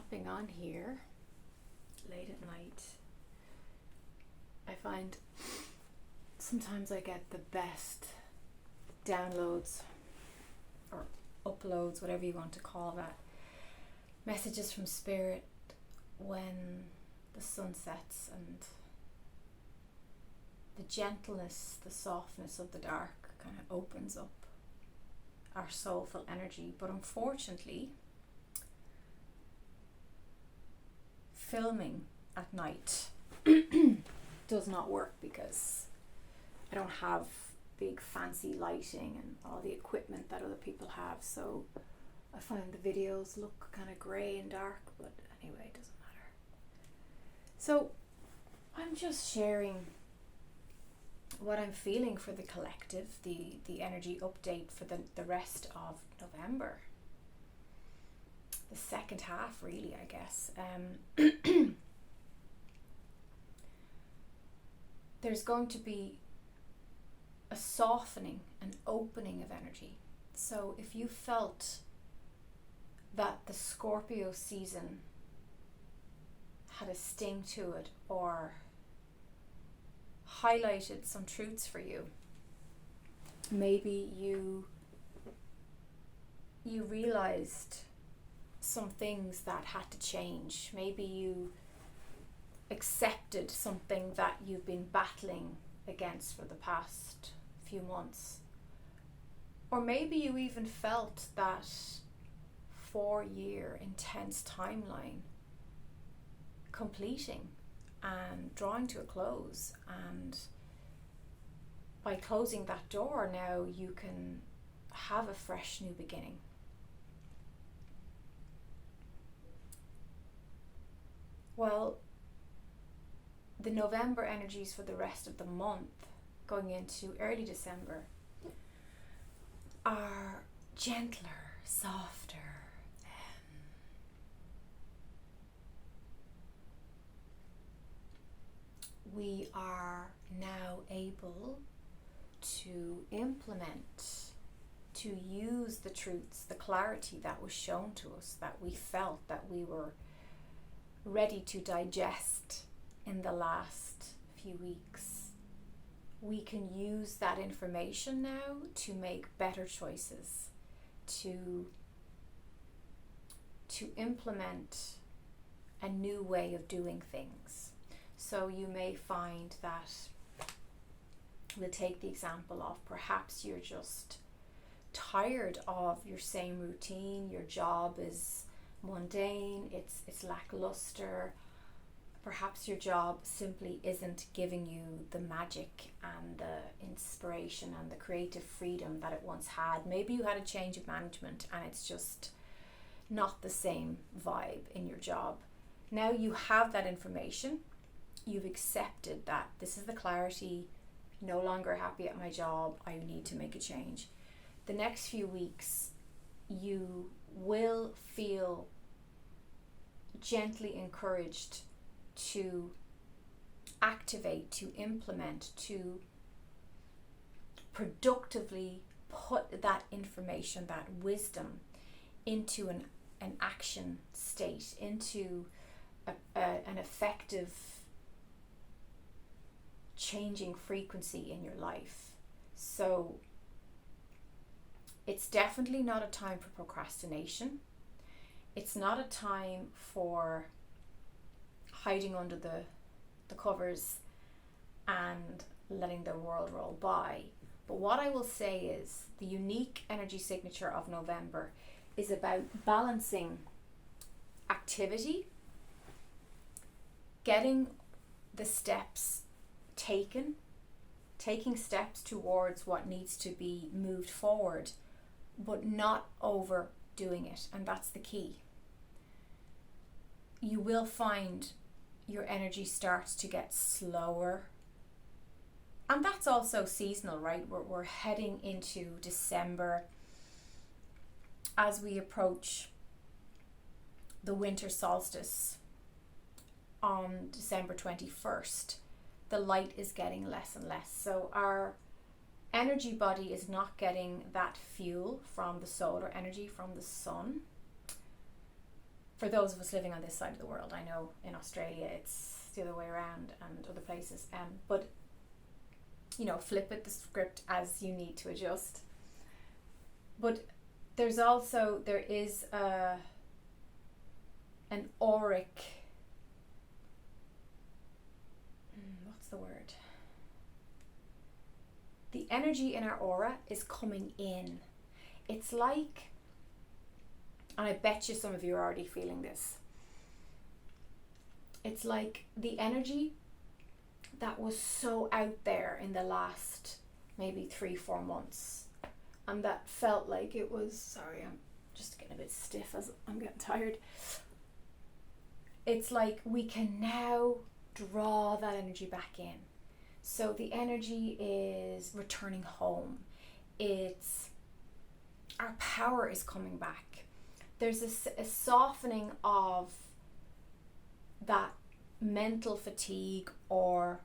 hopping on here late at night, I find sometimes I get the best downloads or uploads, whatever you want to call that, messages from spirit when the sun sets and the gentleness, the softness of the dark kind of opens up our soulful energy. But unfortunately, filming at night does not work because I don't have big fancy lighting and all the equipment that other people have, so I find the videos look kind of grey and dark, but anyway, it doesn't matter. So I'm just sharing what I'm feeling for the collective, the energy update for the rest of November. The second half, really, I guess. There's going to be a softening, an opening of energy. So if you felt that the Scorpio season had a sting to it or highlighted some truths for you, maybe you realized some things that had to change. Maybe you accepted something that you've been battling against for the past few months. Or maybe you even felt that 4-year intense timeline completing and drawing to a close, and by closing that door now you can have a fresh new beginning. Well, the November energies for the rest of the month, going into early December, are gentler, softer. We are now able to implement, to use the truths, the clarity that was shown to us, that we felt, that we were ready to digest in the last few weeks. We can use that information now to make better choices, to implement a new way of doing things. So you may find that, we'll take the example of perhaps you're just tired of your same routine, your job is mundane, it's lackluster. Perhaps your job simply isn't giving you the magic and the inspiration and the creative freedom that it once had. Maybe you had a change of management and it's just not the same vibe in your job. Now you have that information. You've accepted that this is the clarity. No longer happy at my job. I need to make a change. The next few weeks, you will feel gently encouraged to activate, to implement, to productively put that information, that wisdom, into an action state, into an effective changing frequency in your life. So it's definitely not a time for procrastination. It's not a time for hiding under the covers and letting the world roll by. But what I will say is the unique energy signature of November is about balancing activity, getting the steps taken, taking steps towards what needs to be moved forward, but not overdoing it. And that's the key. You will find your energy starts to get slower. And that's also seasonal, right? We're heading into December. As we approach the winter solstice on December 21st, the light is getting less and less. So our energy body is not getting that fuel from the solar energy, from the sun. for those of us living on this side of the world. I know in Australia it's the other way around and other places. But flip it the script as you need to adjust. But there is an auric, what's the word? The energy in our aura is coming in. It's like, and I bet you some of you are already feeling this, it's like the energy that was so out there in the last maybe 3-4 months, and that felt like it was, sorry, I'm just getting a bit stiff as I'm getting tired. It's like we can now draw that energy back in. So the energy is returning home. Our power is coming back. There's a softening of that mental fatigue or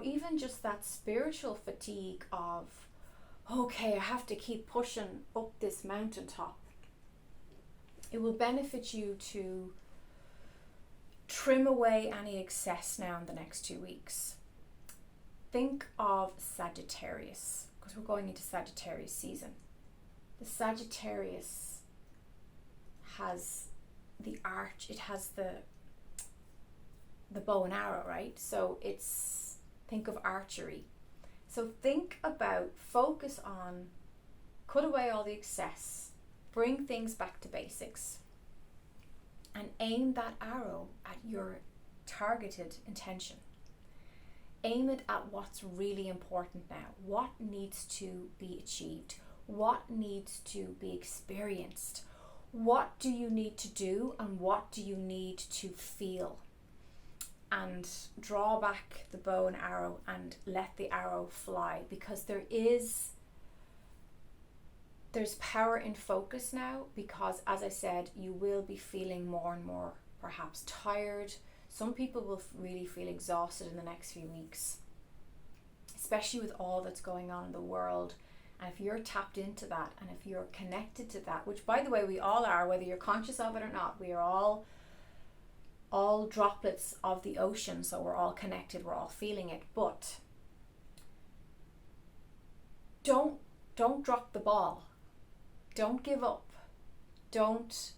even just that spiritual fatigue of, okay, I have to keep pushing up this mountaintop. It will benefit you to trim away any excess now in the next 2 weeks. Think of Sagittarius, because we're going into Sagittarius season. The Sagittarius has the arch, it has the bow and arrow, right? So think of archery. So focus on, cut away all the excess, bring things back to basics, and aim that arrow at your targeted intention. Aim it at what's really important now. What needs to be achieved? What needs to be experienced? What do you need to do and what do you need to feel? And draw back the bow and arrow and let the arrow fly, because there's power in focus now, because as I said, you will be feeling more and more perhaps tired. Some people will really feel exhausted in the next few weeks, especially with all that's going on in the world. And if you're tapped into that and if you're connected to that, which by the way we all are, whether you're conscious of it or not, we are all droplets of the ocean, so we're all connected, we're all feeling it. But don't drop the ball. Don't give up. Don't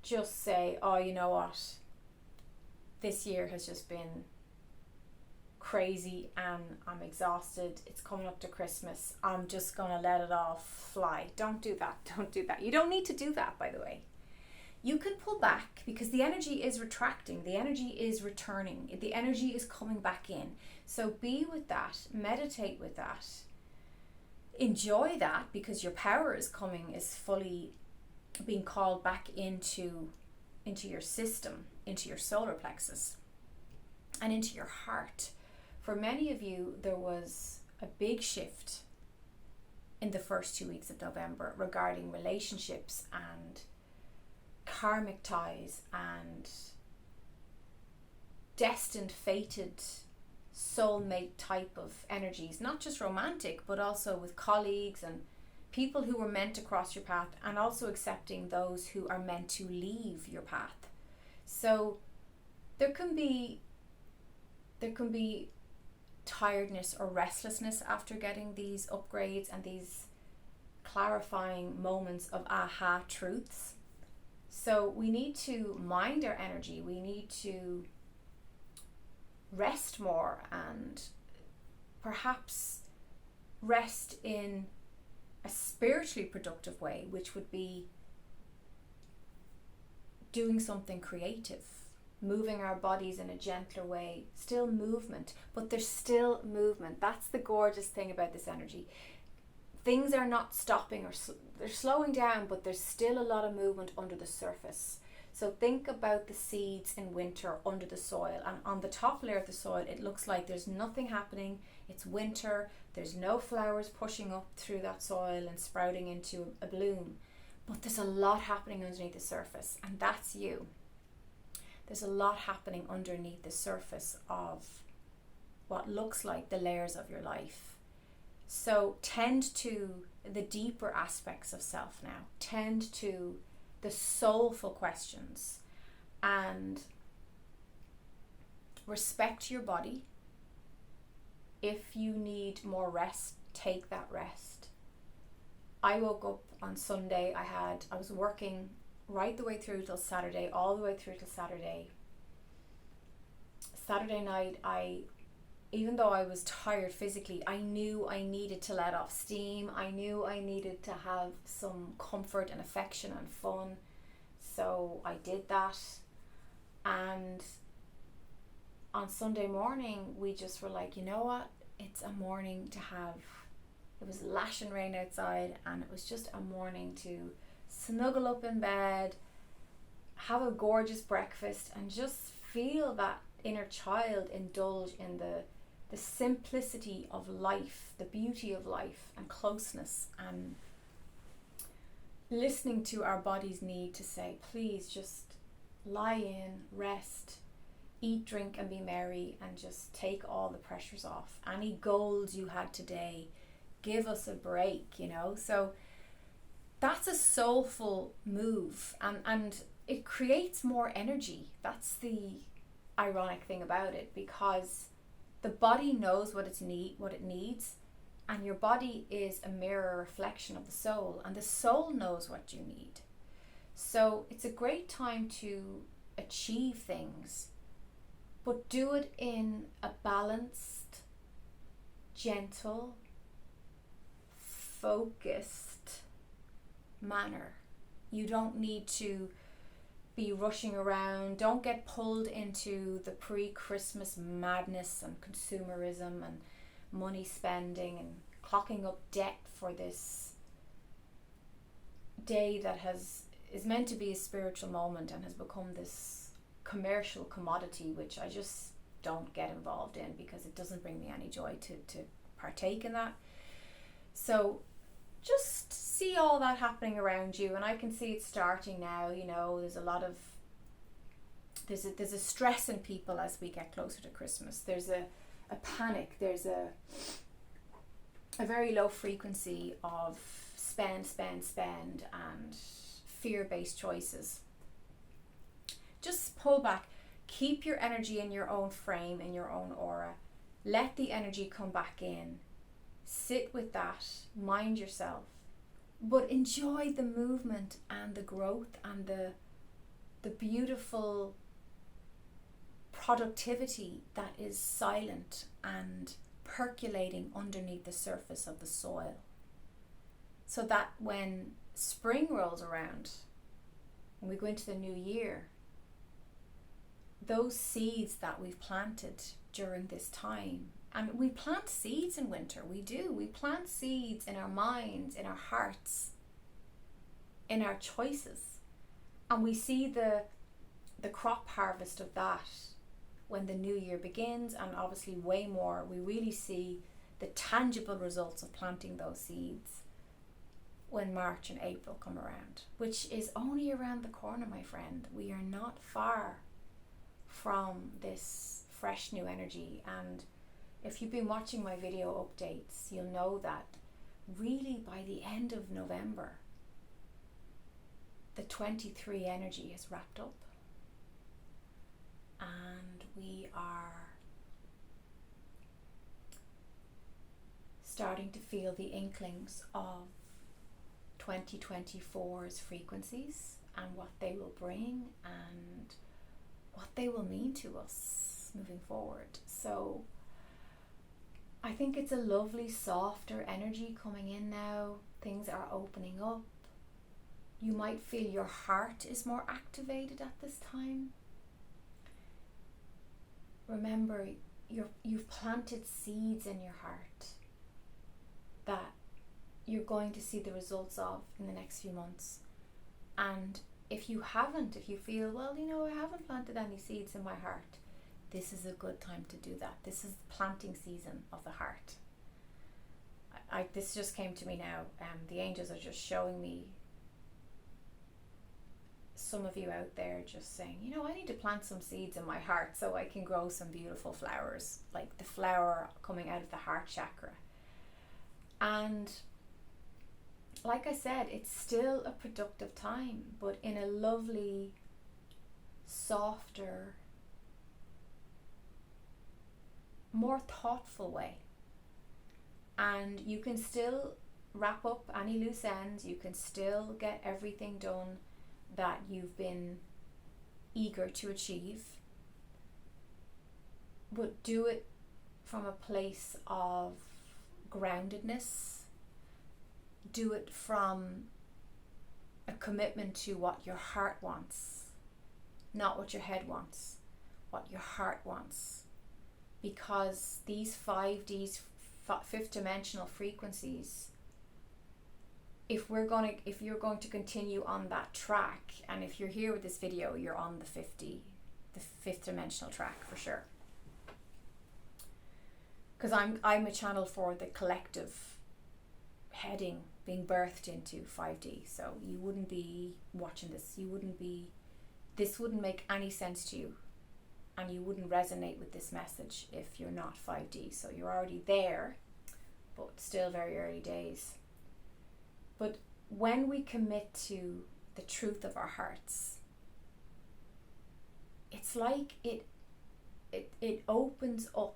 just say, oh, you know what, this year has just been crazy and I'm exhausted, it's coming up to Christmas, I'm just gonna let it all fly. Don't do that. You don't need to do that, by the way. You can pull back, because the energy is retracting, the energy is returning, the energy is coming back in. So be with that, meditate with that, enjoy that, because your power is fully being called back into your system, into your solar plexus and into your heart. For many of you, there was a big shift in the first 2 weeks of November regarding relationships and karmic ties and destined, fated, soulmate type of energies, not just romantic, but also with colleagues and people who were meant to cross your path, and also accepting those who are meant to leave your path. So there can be tiredness or restlessness after getting these upgrades and these clarifying moments of aha truths. So we need to mind our energy. We need to rest more, and perhaps rest in a spiritually productive way, which would be doing something creative, moving our bodies in a gentler way. Still movement, but there's still movement. That's the gorgeous thing about this energy. Things are not stopping, or they're slowing down, but there's still a lot of movement under the surface. So think about the seeds in winter under the soil, and on the top layer of the soil it looks like there's nothing happening. It's winter, there's no flowers pushing up through that soil and sprouting into a bloom, but there's a lot happening underneath the surface, and that's you. There's a lot happening underneath the surface of what looks like the layers of your life. So tend to the deeper aspects of self now. Tend to the soulful questions, and respect your body. If you need more rest, take that rest. I woke up on Sunday, I was working right the way through till Saturday, all the way through till Saturday. Saturday night, even though I was tired physically, I knew I needed to let off steam. I knew I needed to have some comfort and affection and fun. So I did that. And on Sunday morning, we just were like, you know what? It's a morning to have. It was lashing rain outside, and it was just a morning to snuggle up in bed, have a gorgeous breakfast, and just feel that inner child indulge in the simplicity of life, the beauty of life, and closeness, and listening to our body's need to say, please just lie in, rest, eat, drink, and be merry, and just take all the pressures off. Any goals you had today, give us a break, you know. So that's a soulful move, and it creates more energy. That's the ironic thing about it, because the body knows what it needs, and your body is a mirror reflection of the soul, and the soul knows what you need. So it's a great time to achieve things, but do it in a balanced, gentle, focused manner. You don't need to be rushing around. Don't get pulled into the pre-Christmas madness and consumerism and money spending and clocking up debt for this day that is meant to be a spiritual moment and has become this commercial commodity, which I just don't get involved in, because it doesn't bring me any joy to partake in that. So just see all that happening around you, and I can see it starting now. You know, there's a lot of there's a stress in people as we get closer to Christmas. There's a panic. There's a very low frequency of spend, and fear-based choices. Just pull back. Keep your energy in your own frame, in your own aura. Let the energy come back in. Sit with that. Mind yourself. But enjoy the movement and the growth and the beautiful productivity that is silent and percolating underneath the surface of the soil. So that when spring rolls around and we go into the new year, those seeds that we've planted during this time, and we plant seeds in winter, we plant seeds in our minds, in our hearts, in our choices, and we see the crop harvest of that when the new year begins, and obviously way more, we really see the tangible results of planting those seeds when March and April come around, which is only around the corner, my friend. We are not far from this fresh new energy. And if you've been watching my video updates, you'll know that really by the end of November, the 23 energy is wrapped up, and we are starting to feel the inklings of 2024's frequencies and what they will bring and what they will mean to us moving forward. So I think it's a lovely, softer energy coming in now. Things are opening up. You might feel your heart is more activated at this time. Remember, you've planted seeds in your heart that you're going to see the results of in the next few months. And if you feel, well, I haven't planted any seeds in my heart, this is a good time to do that. This is the planting season of the heart. This just came to me now. The angels are just showing me some of you out there just saying, I need to plant some seeds in my heart so I can grow some beautiful flowers, like the flower coming out of the heart chakra. And like I said, it's still a productive time, but in a lovely, softer, more thoughtful way. And you can still wrap up any loose ends, you can still get everything done that you've been eager to achieve, but do it from a place of groundedness. Do it from a commitment to what your heart wants, not what your head wants, what your heart wants. Because these 5Ds, fifth dimensional frequencies, if you're going to continue on that track, and if you're here with this video, you're on the fifth dimensional track for sure. Because I'm a channel for the collective being birthed into 5D. So you wouldn't be watching this. This wouldn't make any sense to you, and you wouldn't resonate with this message if you're not 5D. So you're already there, but still very early days. But when we commit to the truth of our hearts, it's like it opens up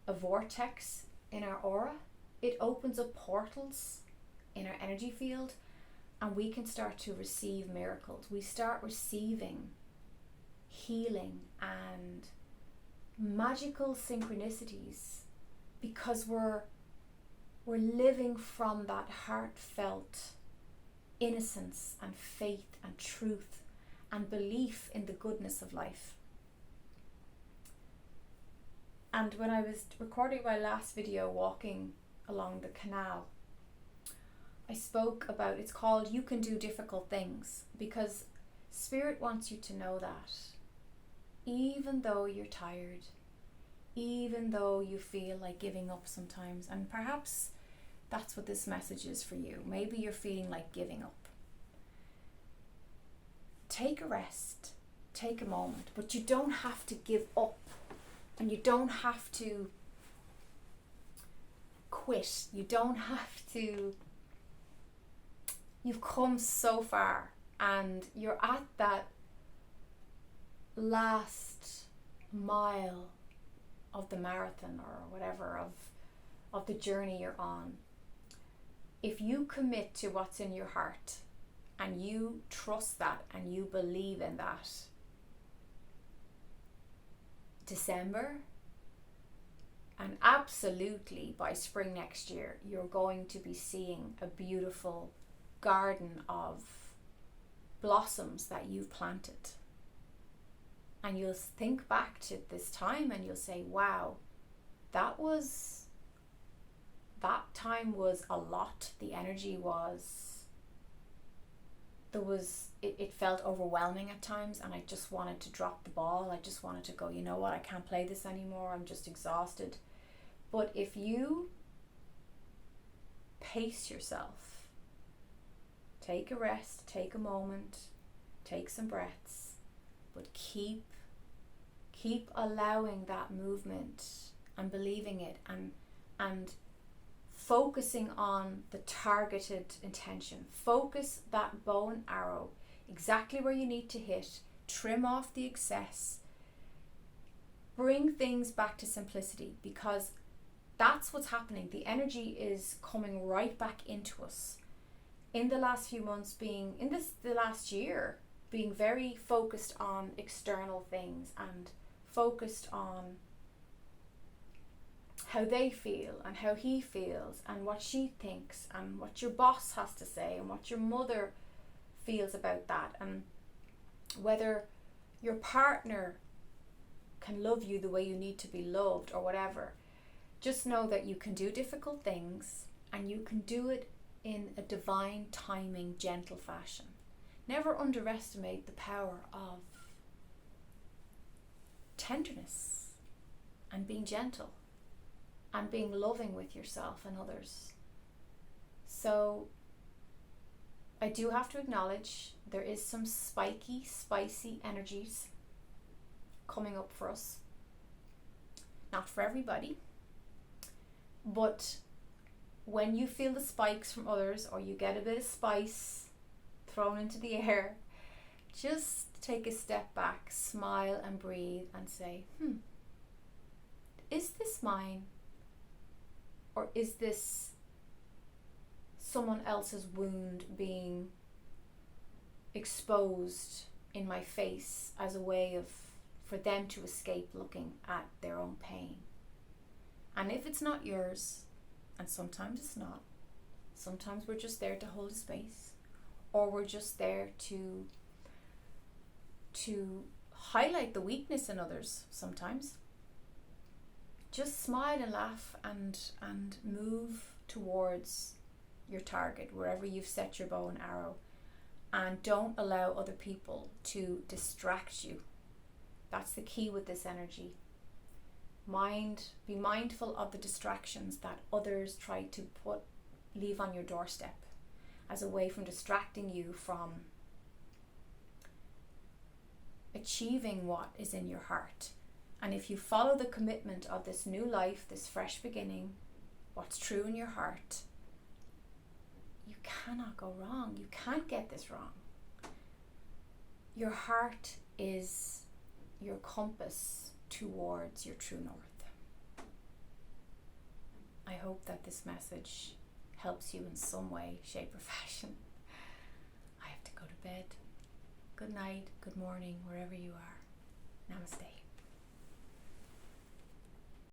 a vortex in our aura. It opens up portals in our energy field, and we can start to receive miracles. We start receiving healing and magical synchronicities because we're living from that heartfelt innocence and faith and truth and belief in the goodness of life. And when I was recording my last video walking along the canal, I spoke about, it's called You Can Do Difficult Things, because Spirit wants you to know that even though you're tired, even though you feel like giving up sometimes, and perhaps that's what this message is for you. Maybe you're feeling like giving up. Take a rest, take a moment, but you don't have to give up, and you don't have to quit. You don't have to. You've come so far, and you're at that last mile of the marathon or whatever of the journey you're on. If you commit to what's in your heart and you trust that and you believe in that, December, and absolutely by spring next year, you're going to be seeing a beautiful garden of blossoms that you've planted. And you'll think back to this time and you'll say, wow, that time was a lot. The energy it felt overwhelming at times, and I just wanted to drop the ball. I just wanted to go, you know what, I can't play this anymore. I'm just exhausted. But if you pace yourself, take a rest, take a moment, take some breaths, but keep allowing that movement and believing it, and focusing on the targeted intention. Focus that bow and arrow exactly where you need to hit. Trim off the excess. Bring things back to simplicity, because that's what's happening. The energy is coming right back into us. In the last few months, the last year, being very focused on external things and focused on how they feel and how he feels and what she thinks and what your boss has to say and what your mother feels about that, and whether your partner can love you the way you need to be loved or whatever. Just know that you can do difficult things, and you can do it in a divine timing, gentle fashion. Never underestimate the power of tenderness and being gentle and being loving with yourself and others. So I do have to acknowledge there is some spiky, spicy energies coming up for us. Not for everybody, but when you feel the spikes from others, or you get a bit of spice thrown into the air, just take a step back, smile and breathe and say, is this mine? Or is this someone else's wound being exposed in my face as a way for them to escape looking at their own pain? And if it's not yours, and sometimes it's not, sometimes we're just there to hold a space, or we're just there to highlight the weakness in others sometimes. Just smile and laugh and move towards your target, wherever you've set your bow and arrow, and don't allow other people to distract you. That's the key with this energy. Be mindful of the distractions that others try to leave on your doorstep as a way from distracting you from achieving what is in your heart. And if you follow the commitment of this new life, this fresh beginning, what's true in your heart, you cannot go wrong. You can't get this wrong. Your heart is your compass towards your true north. I hope that this message helps you in some way, shape or fashion. I have to go to bed. Good night, good morning, wherever you are. Namaste.